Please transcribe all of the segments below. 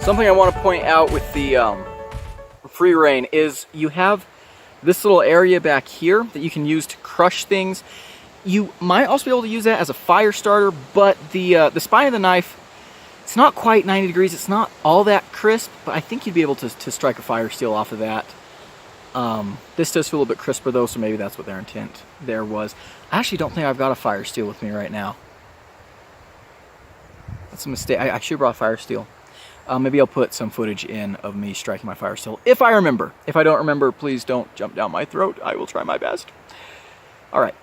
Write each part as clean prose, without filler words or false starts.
Something I want to point out with the Freereign is you have this little area back here that you can use to crush things. You might also be able to use that as a fire starter, but the spine of the knife, it's not quite 90 degrees. It's not all that crisp, but I think you'd be able to strike a fire steel off of that. This does feel a little bit crisper though, so maybe that's what their intent there was. I actually don't think I've got a fire steel with me right now. That's a mistake. I should have brought a fire steel. Maybe I'll put some footage in of me striking my fire steel, if I remember. If I don't remember, please don't jump down my throat. I will try my best. All right.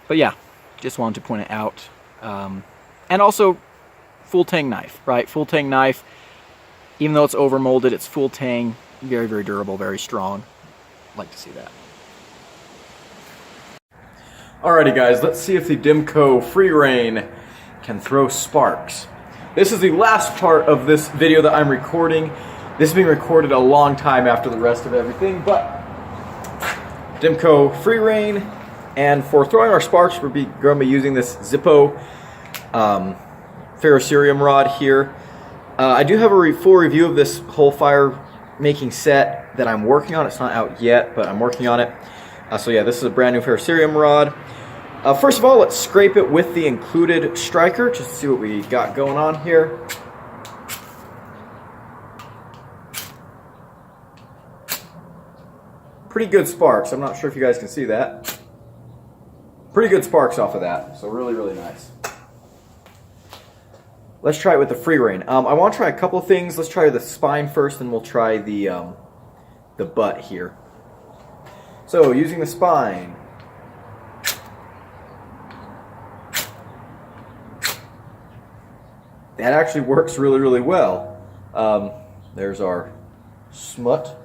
But yeah, just wanted to point it out. And also, full tang knife, right? Full tang knife, even though it's over molded, it's full tang, very, very durable, very strong. Like to see that. Alrighty guys, let's see if the Demko Freereign can throw sparks. This is the last part of this video that I'm recording. This is being recorded a long time after the rest of everything, but Demko Freereign, and for throwing our sparks, we're going to be using this Zippo ferrocerium rod here. I do have a full review of this whole fire making set that I'm working on. It's not out yet, but I'm working on it. So yeah, this is a brand new ferrocerium rod. First of all, let's scrape it with the included striker, just to see what we got going on here. Pretty good sparks. I'm not sure if you guys can see that. Pretty good sparks off of that, so really, really nice. Let's try it with the Freereign. I want to try a couple of things. Let's try the spine first, and we'll try the butt here. So, using the spine. That actually works really, really well. There's our smut.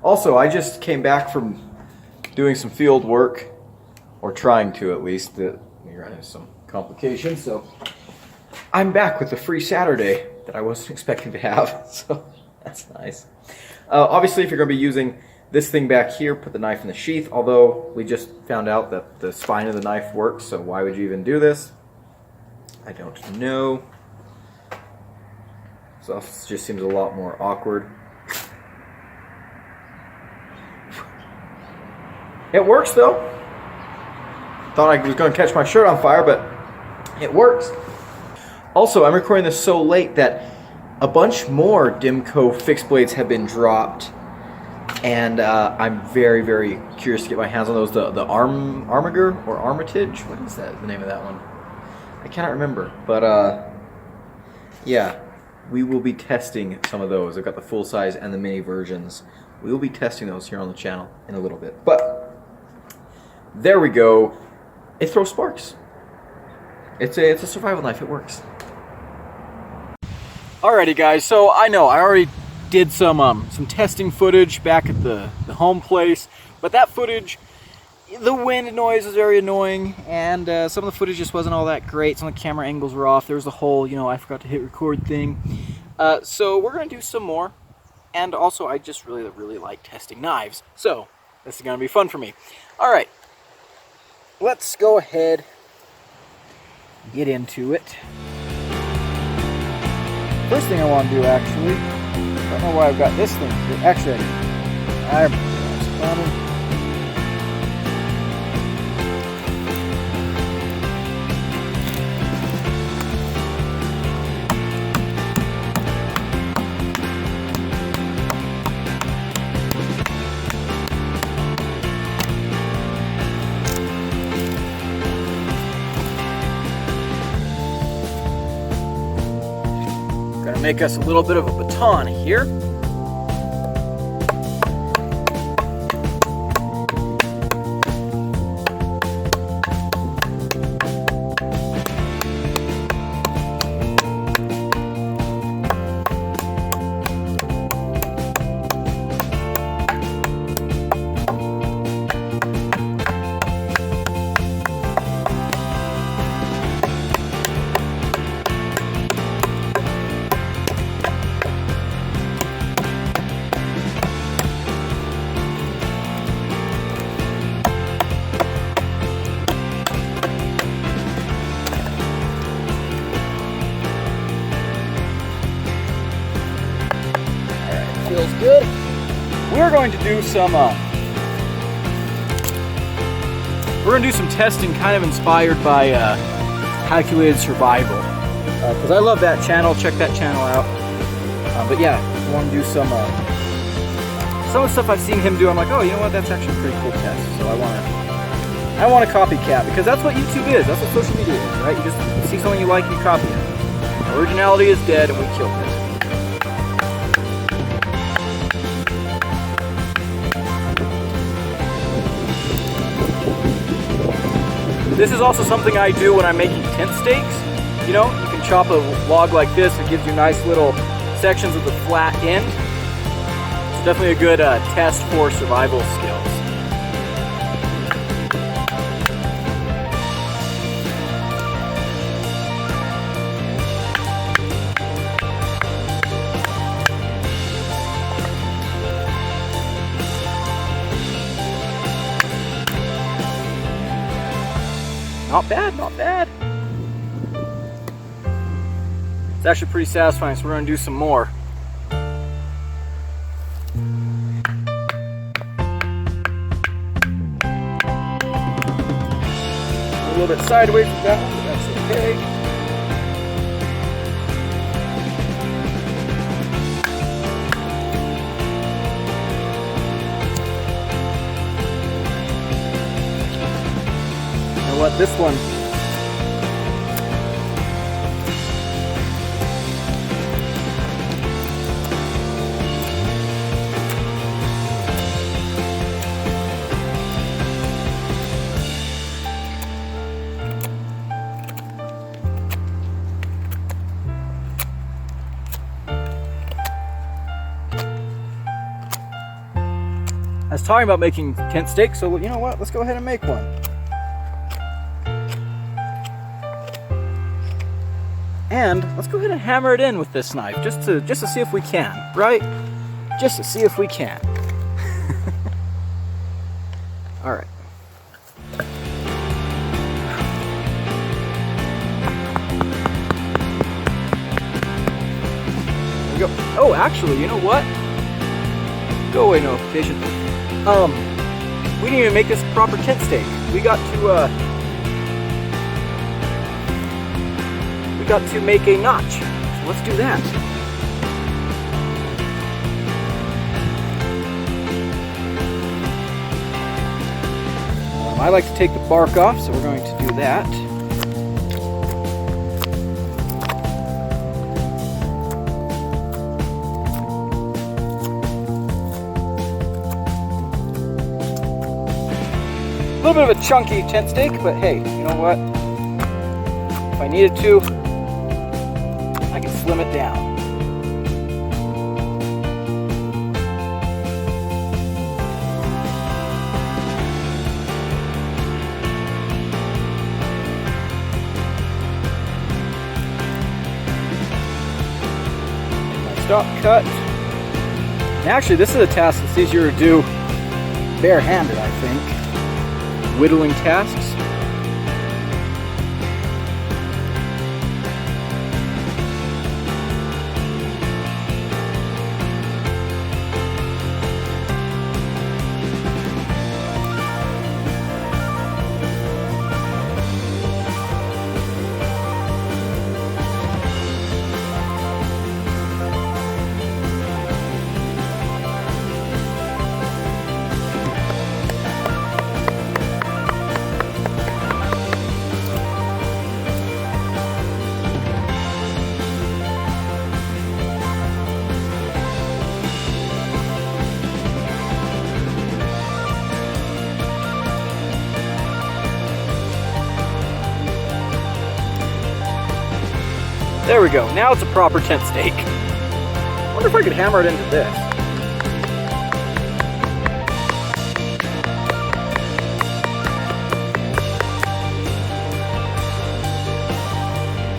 Also, I just came back from doing some field work, or trying to at least. We ran into some complications, so I'm back with a free Saturday that I wasn't expecting to have, so that's nice. Obviously, if you're going to be using this thing back here, put the knife in the sheath, although we just found out that the spine of the knife works, so why would you even do this? I don't know. So it just seems a lot more awkward. It works though. Thought I was going to catch my shirt on fire, but it works. Also, I'm recording this so late that a bunch more Demko fixed blades have been dropped, and I'm very, very curious to get my hands on those. The Armiger or Armitage? What is that? The name of that one? I cannot remember, but yeah, we will be testing some of those. I've got the full size and the mini versions. We will be testing those here on the channel in a little bit. But there we go. It throws sparks. It's a survival knife. It works. Alrighty, guys. So I know I already did some testing footage back at the home place, but that footage, the wind noise was very annoying, and some of the footage just wasn't all that great. Some of the camera angles were off. There was the whole, I forgot to hit record thing. So we're gonna do some more, and also I just really, really like testing knives. So this is gonna be fun for me. All right, let's go ahead, get into it. First thing I want to do, actually, I don't know why I've got this thing here. Actually, I remember. Gonna make us a little bit of a baton here. feels good. We're going to do some testing kind of inspired by Calculated Survival. Because I love that channel, check that channel out. But yeah, I want to do some of the stuff I've seen him do. I'm like, oh, you know what, that's actually a pretty cool test. So I want to copycat, because that's what YouTube is, that's what social media is, right? You just see something you like, you copy it. Originality is dead, and we killed it. This is also something I do when I'm making tent stakes. You know, you can chop a log like this. It gives you nice little sections with a flat end. It's definitely a good test for survival skills. Not bad, not bad. It's actually pretty satisfying, so we're going to do some more. A little bit sideways with that one, but that's okay. What this one, I was talking about making tent stakes, so you know what, let's go ahead and make one. And let's go ahead and hammer it in with this knife, just to see if we can, right? Just to see if we can. All right. There we go. Oh, actually, you know what? Go away notification. We didn't even make this a proper tent stake. We got to make a notch. So let's do that. I like to take the bark off, so we're going to do that. A little bit of a chunky tent stake, but hey, you know what? If I needed to, I can slim it down. Stop cut. And actually, this is a task that's easier to do barehanded, I think. Whittling tasks. There we go. Now it's a proper tent stake. I wonder if I could hammer it into this.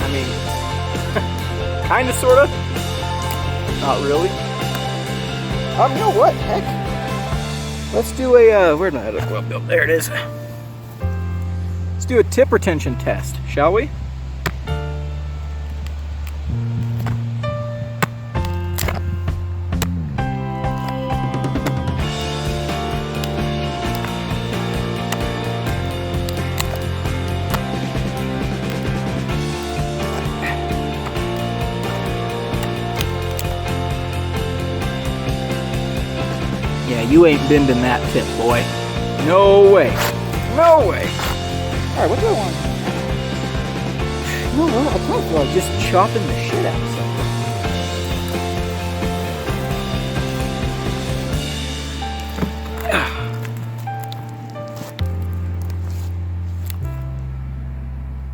I mean, kinda, sorta. Not really. You know what? Heck. Let's do a, where did I have a club built? There it is. Let's do a tip retention test, shall we? you ain't bending that tip, boy. No way. No way. Alright, what do I want? No, I kind of feel like just chopping the shit out of something.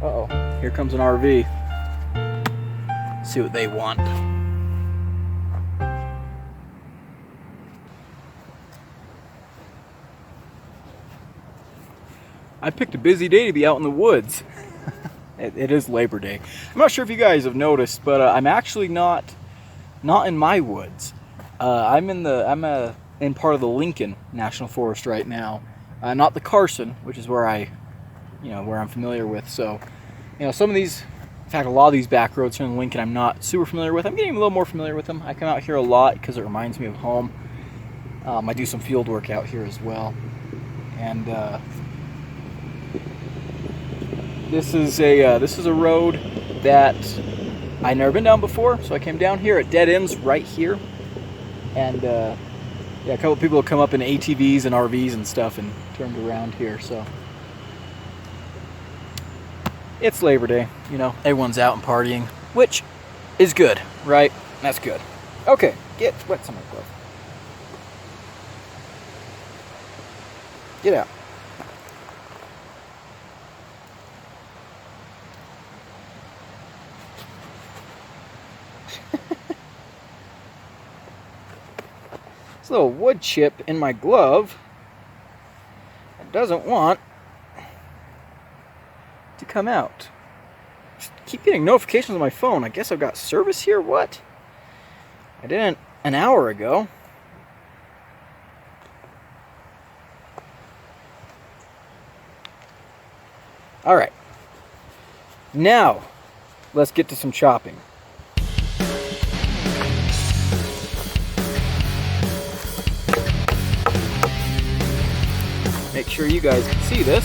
Uh-oh, here comes an RV. See what they want. I picked a busy day to be out in the woods. It is Labor Day. I'm not sure if you guys have noticed, but I'm actually not in my woods. I'm in part of the Lincoln National Forest right now, not the Carson, which is where where I'm familiar with. So, some of these, in fact, a lot of these back roads here in Lincoln, I'm not super familiar with. I'm getting a little more familiar with them. I come out here a lot because it reminds me of home. I do some field work out here as well, and this is a road that I've never been down before, so I came down here. It dead ends right here, and yeah, a couple people come up in ATVs and RVs and stuff and turned around here. So it's Labor Day, everyone's out and partying, which is good, right? That's good. Okay, get wet some of the glove. Get out. This little wood chip in my glove that doesn't want to come out. Just keep getting notifications on my phone. I guess I've got service here. What? I didn't an hour ago. All right. Now, let's get to some chopping. Make sure you guys can see this.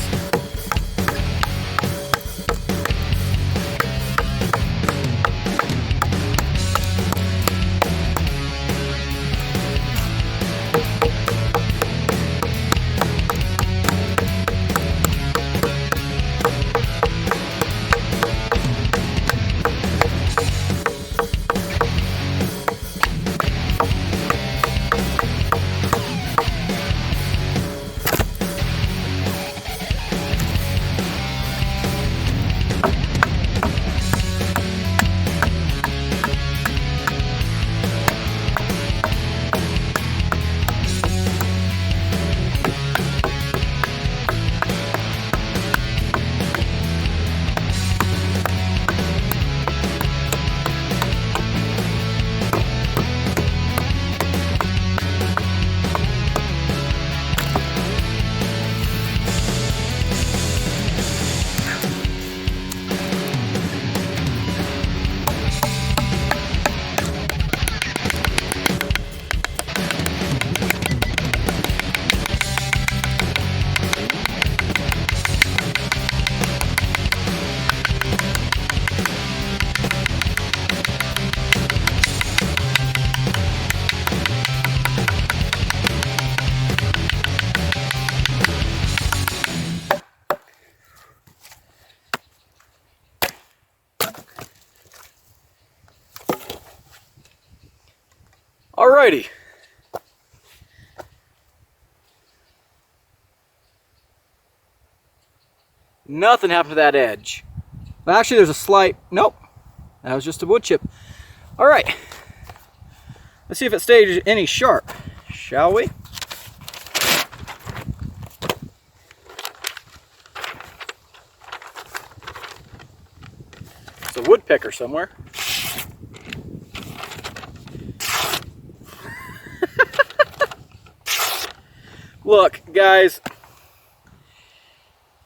Alrighty. Nothing happened to that edge. Well, actually, there's a slight... Nope. That was just a wood chip. Alright. Let's see if it stayed any sharp. Shall we? It's a woodpecker somewhere. Look, guys,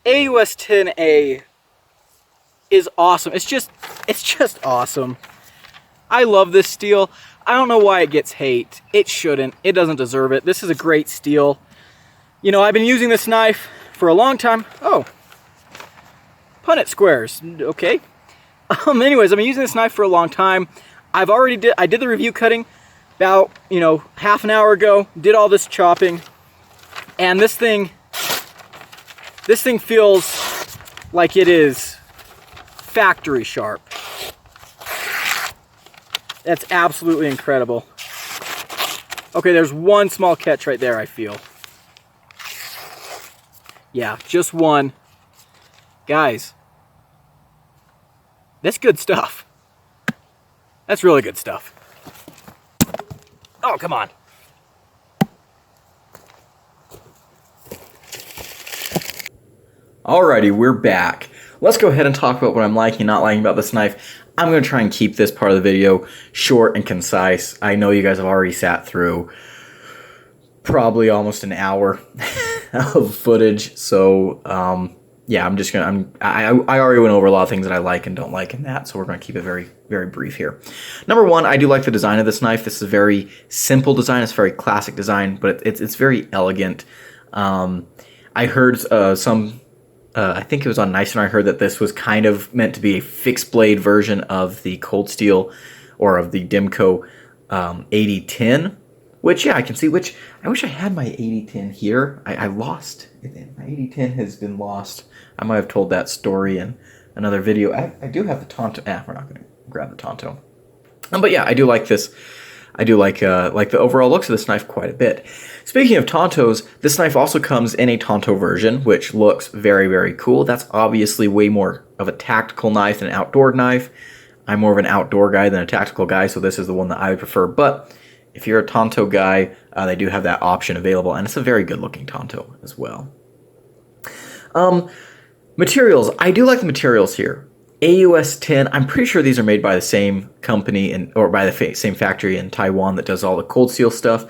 AUS 10A is awesome. It's just awesome. I love this steel. I don't know why it gets hate. It shouldn't. It doesn't deserve it. This is a great steel. I've been using this knife for a long time. Oh, Punnett squares. Okay. Anyways, I've been using this knife for a long time. I did the review cutting about, you know, half an hour ago. Did all this chopping, and this thing feels like it is factory sharp. That's absolutely incredible. Okay, there's one small catch right there, I feel. Yeah, just one. Guys, that's good stuff. That's really good stuff. Oh, come on. Alrighty, we're back. Let's go ahead and talk about what I'm liking and not liking about this knife. I'm going to try and keep this part of the video short and concise. I know you guys have already sat through probably almost an hour of footage, so yeah, I already went over a lot of things that I like and don't like in that, so we're going to keep it very, very brief here. Number one, I do like the design of this knife. This is a very simple design. It's a very classic design, but it's very elegant. I heard I think it was on Nice, and I heard that this was kind of meant to be a fixed blade version of the Cold Steel or of the Demko 8010, which, yeah, I can see, which I wish I had my 8010 here. I lost it. My 8010 has been lost. I might have told that story in another video. I do have the Tonto. We're not going to grab the Tonto. But yeah, I do like this. I do like the overall looks of this knife quite a bit. Speaking of Tontos, this knife also comes in a Tonto version, which looks very, very cool. That's obviously way more of a tactical knife than an outdoor knife. I'm more of an outdoor guy than a tactical guy, so this is the one that I would prefer. But if you're a Tonto guy, they do have that option available, and it's a very good-looking Tonto as well. Materials. I do like the materials here. AUS 10, I'm pretty sure these are made by the same company or by the same factory in Taiwan that does all the cold steel stuff.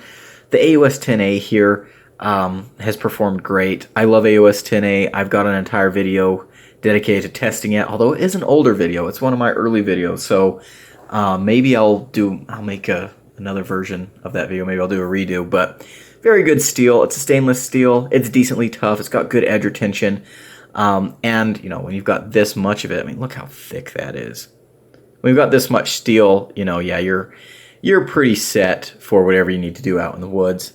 The AUS 10A here has performed great. I love AUS 10A. I've got an entire video dedicated to testing it, although it is an older video. It's one of my early videos, so maybe I'll make another version of that video. Maybe I'll do a redo, but very good steel. It's a stainless steel. It's decently tough. It's got good edge retention. And, you know, when you've got this much of it, I mean, look how thick that is. When you've got this much steel, you know, yeah, you're pretty set for whatever you need to do out in the woods.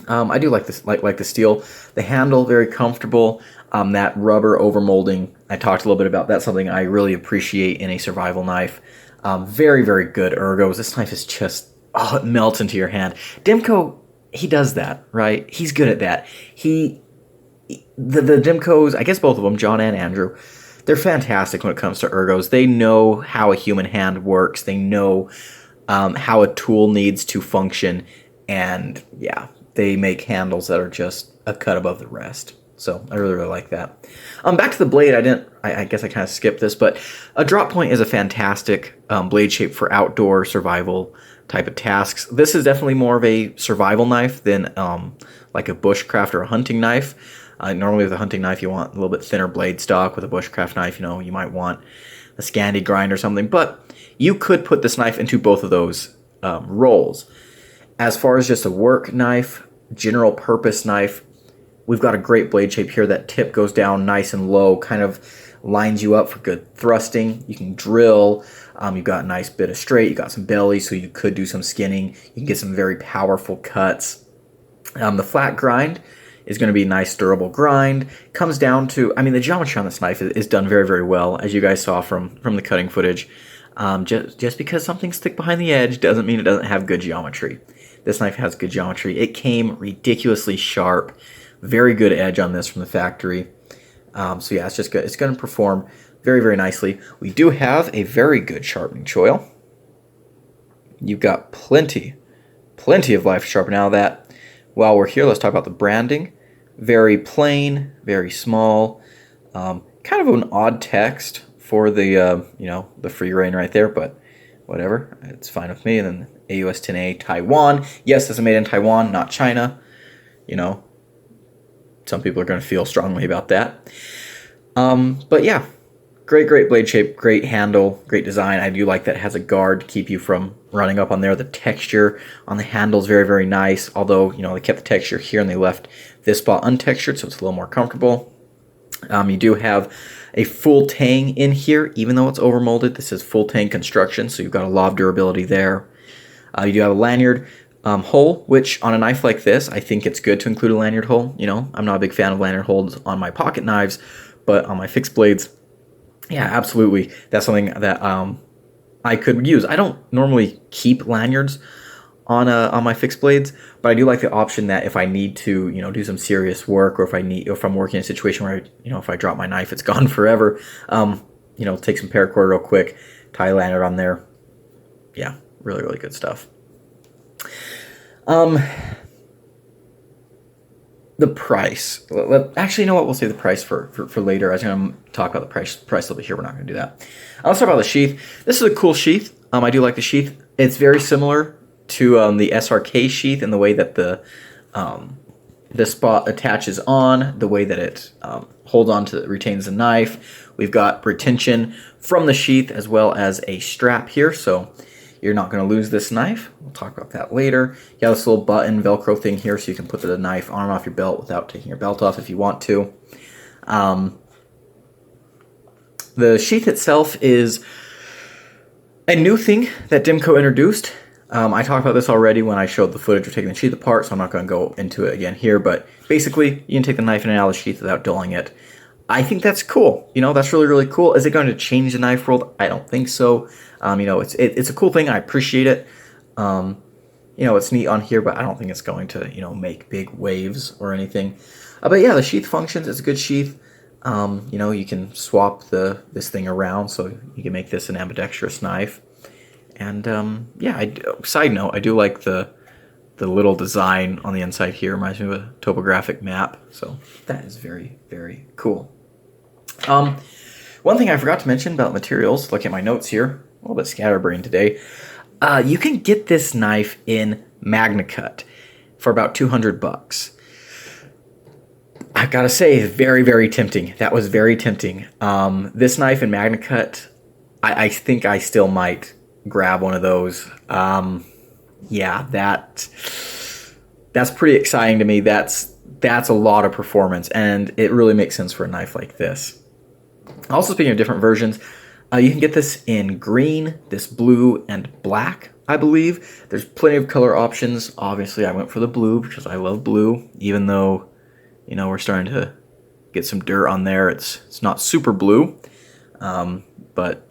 I do like this, like the steel. The handle, very comfortable. That rubber overmolding, I talked a little bit about. That's something I really appreciate in a survival knife. Very, very good ergos. This knife is just, oh, it melts into your hand. Demko, he does that, right? He's good at that. The Demkos, I guess both of them, John and Andrew, they're fantastic when it comes to ergos. They know how a human hand works. They know how a tool needs to function. And yeah, they make handles that are just a cut above the rest. So I really, really like that. Back to the blade, I guess I kind of skipped this, but a drop point is a fantastic blade shape for outdoor survival type of tasks. This is definitely more of a survival knife than like a bushcraft or a hunting knife. Normally with a hunting knife, you want a little bit thinner blade stock. With a bushcraft knife, you know, you might want a Scandi grind or something. But you could put this knife into both of those roles. As far as just a work knife, general purpose knife, we've got a great blade shape here. That tip goes down nice and low, kind of lines you up for good thrusting. You can drill. You've got a nice bit of straight. You've got some belly, so you could do some skinning. You can get some very powerful cuts. The flat grind is going to be a nice durable grind. Comes down to, I mean, the geometry on this knife is done very, very well, as you guys saw from the cutting footage. Just because something's thick behind the edge doesn't mean it doesn't have good geometry. This knife has good geometry. It came ridiculously sharp. Very good edge on this from the factory. So yeah, it's just good. It's going to perform very, very nicely. We do have a very good sharpening choil. You've got plenty of life to sharpen. Now that, while we're here, let's talk about the branding. Very plain, very small, kind of an odd text for the, you know, the Freereign right there, but whatever, it's fine with me. And then AUS 10A Taiwan. Yes, this is made in Taiwan, not China. You know, some people are going to feel strongly about that. But yeah, great blade shape, great handle, great design. I do like that it has a guard to keep you from running up on there. The texture on the handle is very, very nice. Although, you know, they kept the texture here and they left this spot untextured, so it's a little more comfortable. You do have a full tang in here, even though it's overmolded. This is full tang construction, so you've got a lot of durability there. You do have a lanyard hole, which on a knife like this, I think it's good to include a lanyard hole. You know, I'm not a big fan of lanyard holes on my pocket knives, but on my fixed blades, yeah, absolutely. That's something that I could use. I don't normally keep lanyards on my fixed blades, but I do like the option that if I need to, you know, do some serious work, or if I'm working in a situation where, you know, if I drop my knife, it's gone forever. You know, take some paracord real quick, tie a lanyard on there. Yeah, really, really good stuff. The price. Actually, you know what? We'll save the price for later. I was going to talk about the price a little bit here. We're not going to do that. Let's talk about the sheath. This is a cool sheath. I do like the sheath. It's very similar to the SRK sheath in the way that the spot attaches on, the way that it holds on to, retains the knife. We've got retention from the sheath as well as a strap here, so you're not going to lose this knife. We'll talk about that later. You have this little button Velcro thing here, so you can put the knife on and off your belt without taking your belt off if you want to. The sheath itself is a new thing that Demko introduced. I talked about this already when I showed the footage of taking the sheath apart, so I'm not going to go into it again here, but basically, you can take the knife in and out of the sheath without dulling it. I think that's cool. You know, that's really, really cool. Is it going to change the knife world? I don't think so. You know, it's a cool thing. I appreciate it. You know, it's neat on here, but I don't think it's going to, you know, make big waves or anything. But yeah, the sheath functions. It's a good sheath. You know, you can swap this thing around, so you can make this an ambidextrous knife. And yeah, side note, I do like the little design on the inside here. Reminds me of a topographic map. So that is very, very cool. One thing I forgot to mention about materials, look at my notes here, a little bit scatterbrained today. You can get this knife in MagnaCut for about $200. I've got to say, very, very tempting. That was very tempting. This knife in MagnaCut, I think I still might grab one of those. Yeah, that's pretty exciting to me. That's a lot of performance, and it really makes sense for a knife like this. Also, speaking of different versions, you can get this in green, this blue, and black, I believe. There's plenty of color options. Obviously, I went for the blue because I love blue, even though, you know, we're starting to get some dirt on there. It's not super blue, but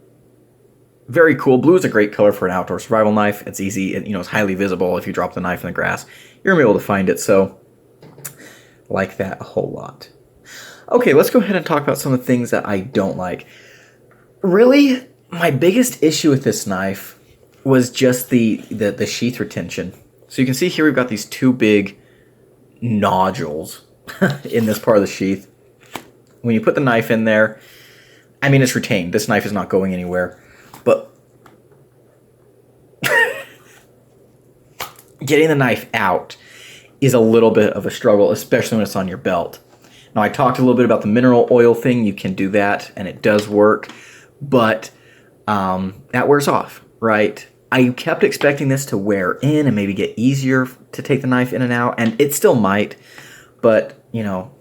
very cool. Blue is a great color for an outdoor survival knife. It's easy. You know, it's highly visible. If you drop the knife in the grass, you're going to be able to find it. So, like that a whole lot. Okay, let's go ahead and talk about some of the things that I don't like. Really, my biggest issue with this knife was just the sheath retention. So you can see here we've got these two big nodules in this part of the sheath. When you put the knife in there, I mean, it's retained. This knife is not going anywhere. But getting the knife out is a little bit of a struggle, especially when it's on your belt. Now, I talked a little bit about the mineral oil thing. You can do that, and it does work. But that wears off, right? I kept expecting this to wear in and maybe get easier to take the knife in and out, and it still might. But, you know,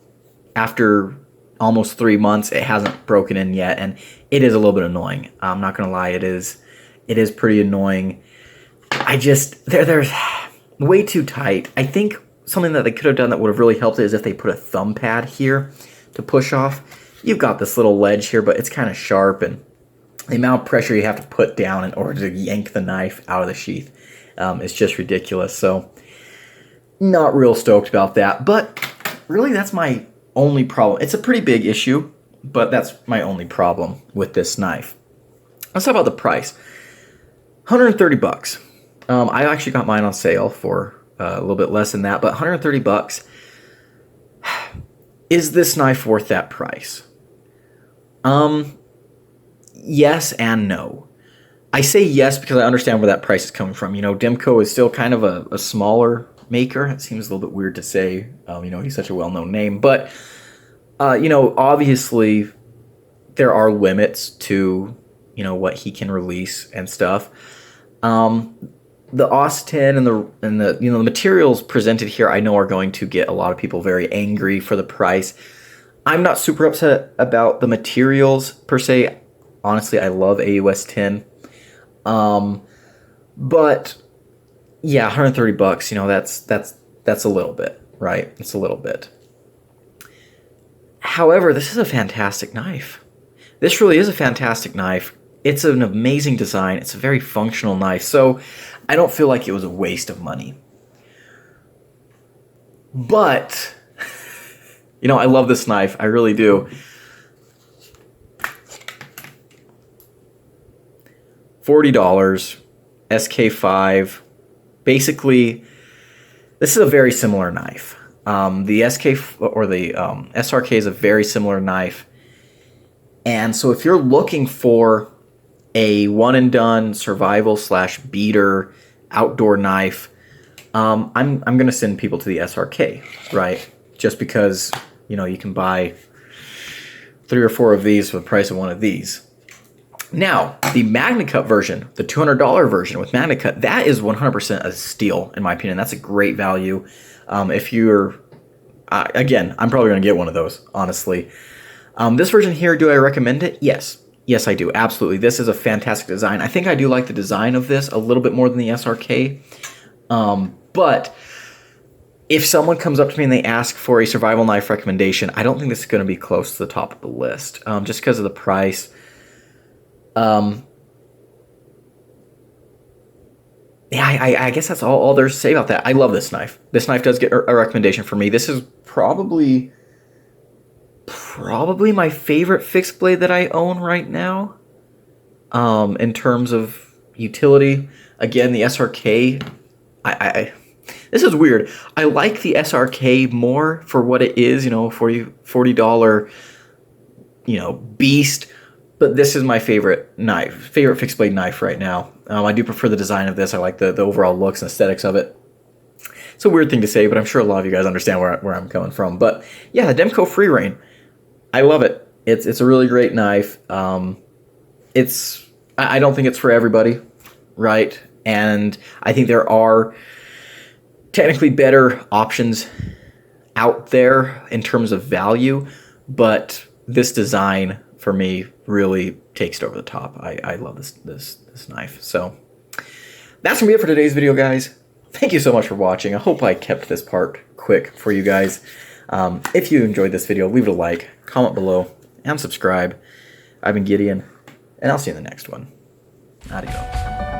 after almost 3 months, it hasn't broken in yet, and it is a little bit annoying. I'm not gonna lie, it is pretty annoying. They're way too tight. I think something that they could have done that would have really helped is if they put a thumb pad here to push off. You've got this little ledge here, but it's kind of sharp, and the amount of pressure you have to put down in order to yank the knife out of the sheath is just ridiculous. So, not real stoked about that, but really that's my only problem. It's a pretty big issue, but that's my only problem with this knife. Let's talk about the price. $130. I actually got mine on sale for a little bit less than that, but $130. Is this knife worth that price? Yes and no. I say yes because I understand where that price is coming from. You know, Demko is still kind of a smaller maker. It seems a little bit weird to say. You know, he's such a well-known name, but you know, obviously there are limits to, you know, what he can release and stuff. The Austin and the you know, the materials presented here, I know are going to get a lot of people very angry for the price. I'm not super upset about the materials per se. Honestly, I love AUS 10. But yeah, 130 bucks, you know, that's a little bit, right? It's a little bit. However, this is a fantastic knife. This really is a fantastic knife. It's an amazing design. It's a very functional knife, so I don't feel like it was a waste of money. But, you know, I love this knife. I really do. $40, SK5. Basically, this is a very similar knife. The SK or the SRK is a very similar knife. And so if you're looking for a one and done survival / beater outdoor knife, I'm going to send people to the SRK, right? Just because, you know, you can buy 3 or 4 of these for the price of one of these. Now, the MagnaCut version, the $200 version with MagnaCut, that is 100% a steal, in my opinion. That's a great value. If you're, again, I'm probably going to get one of those, honestly. This version here, do I recommend it? Yes. Yes, I do. Absolutely. This is a fantastic design. I think I do like the design of this a little bit more than the SRK. But if someone comes up to me and they ask for a survival knife recommendation, I don't think this is going to be close to the top of the list, just because of the price. Yeah, I guess that's all there's to say about that. I love this knife. This knife does get a recommendation for me. This is probably my favorite fixed blade that I own right now. In terms of utility, again, the SRK, this is weird. I like the SRK more for what it is, you know, $40, you know, beast. But this is my favorite fixed blade knife right now. I do prefer the design of this. I like the overall looks and aesthetics of it. It's a weird thing to say, but I'm sure a lot of you guys understand where I'm coming from. But yeah, the Demko Freereign, I love it. It's a really great knife. I don't think it's for everybody, right? And I think there are technically better options out there in terms of value, but this design for me really takes it over the top. I love this knife. So that's gonna be it for today's video, guys. Thank you so much for watching. I hope I kept this part quick for you guys. If you enjoyed this video, leave it a like, comment below, and subscribe. I've been Gideon, and I'll see you in the next one. Adios.